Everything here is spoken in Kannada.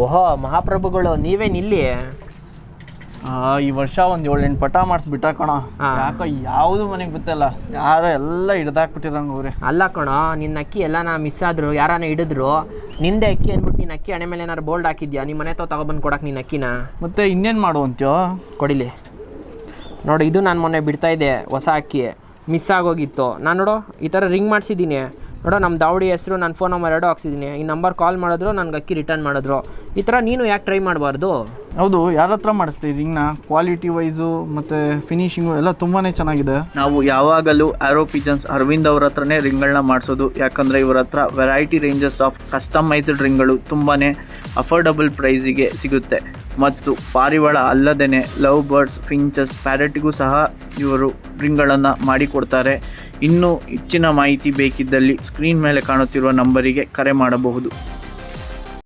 ಓಹೋ ಮಹಾಪ್ರಭುಗಳು ನೀವೇನಿಲ್ಲಿ? ಈ ವರ್ಷ ಒಂದು 7-8 ಪಟ ಮಾಡಿಸ್ಬಿಟ್ಟ ಕಣ. ಯಾಕೋ ಯಾವುದು ಮನೆಗೆ ಗೊತ್ತಲ್ಲ, ಯಾರೋ ಎಲ್ಲ ಹಿಡ್ದಾಕ್ಬಿಟ್ಟಿರಂಗ ಅವ್ರೆ. ಅಲ್ಲ ಕಣೋ, ನಿನ್ನ ಅಕ್ಕಿ ಎಲ್ಲಾನ ಮಿಸ್ ಆದ್ರು, ಯಾರಾನ ಹಿಡಿದ್ರು, ನಿಂದೆ ಅಕ್ಕಿ ಅಂದ್ಬಿಟ್ಟು ನಿನ್ನ ಅಕ್ಕಿ ಹಣೆ ಮೇಲೆ ಏನಾರು ಬೋಲ್ಡ್ ಹಾಕಿದ್ಯಾ? ನಿಮ್ಮ ಮನೆ ತಗೊಬಂದು ಕೊಡಕ್ಕೆ ನಿನ್ನ ಅಕ್ಕಿನ? ಮತ್ತೆ ಇನ್ನೇನು ಮಾಡುವಂತ್ಯೋ? ಕೊಡಿಲಿ ನೋಡು, ಇದು ನಾನು ಮೊನ್ನೆ ಬಿಡ್ತಾ ಇದ್ದೆ ಹೊಸ ಅಕ್ಕಿ, ಮಿಸ್ ಆಗೋಗಿತ್ತು. ನಾನು ನೋಡು ಈ ಥರ ರಿಂಗ್ ಮಾಡಿಸಿದ್ದೀನಿ ನೋಡೋ, ನಮ್ಮ ದಾವಡಿ ಹೆಸರು, ನನ್ನ ಫೋನ್ ನಂಬರ್ 2 ಹಾಕ್ಸಿದ್ದೀನಿ. ಈ ನಂಬರ್ ಕಾಲ್ ಮಾಡಿದ್ರು, ನನಗೆ ಅಕ್ಕಿ ರಿಟರ್ನ್ ಮಾಡಿದ್ರು. ಈ ಥರ ನೀನು ಯಾಕೆ ಟ್ರೈ ಮಾಡಬಾರ್ದು? ಹೌದು, ಯಾರ ಹತ್ರ ಮಾಡಿಸ್ತೀವಿ ರಿಂಗ್ನ? ಕ್ವಾಲಿಟಿ ವೈಸು ಮತ್ತು ಫಿನಿಶಿಂಗು ಎಲ್ಲ ತುಂಬಾ ಚೆನ್ನಾಗಿದೆ. ನಾವು ಯಾವಾಗಲೂ ಆರೋ ಪಿಜನ್ಸ್ ಅರವಿಂದ್ ಅವ್ರ ಹತ್ರನೇ ರಿಂಗ್ಗಳನ್ನ ಮಾಡಿಸೋದು. ಯಾಕಂದರೆ ಇವರ ಹತ್ರ ವೆರೈಟಿ ರೇಂಜಸ್ ಆಫ್ ಕಸ್ಟಮೈಸ್ಡ್ ರಿಂಗ್ಗಳು ತುಂಬಾ ಅಫೋರ್ಡಬಲ್ ಪ್ರೈಸಿಗೆ ಸಿಗುತ್ತೆ. ಮತ್ತು ಪಾರಿವಾಳ ಅಲ್ಲದೇ ಲವ್ ಬರ್ಡ್ಸ್, ಫಿಂಚಸ್, ಪ್ಯಾರೆಟ್ಗೂ ಸಹ ಇವರು ರಿಂಗ್ಗಳನ್ನು ಮಾಡಿಕೊಡ್ತಾರೆ. ಇನ್ನೂ ಹೆಚ್ಚಿನ ಮಾಹಿತಿ ಬೇಕಿದ್ದಲ್ಲಿ ಸ್ಕ್ರೀನ್ ಮೇಲೆ ಕಾಣುತ್ತಿರುವ ನಂಬರಿಗೆ ಕರೆ ಮಾಡಬಹುದು.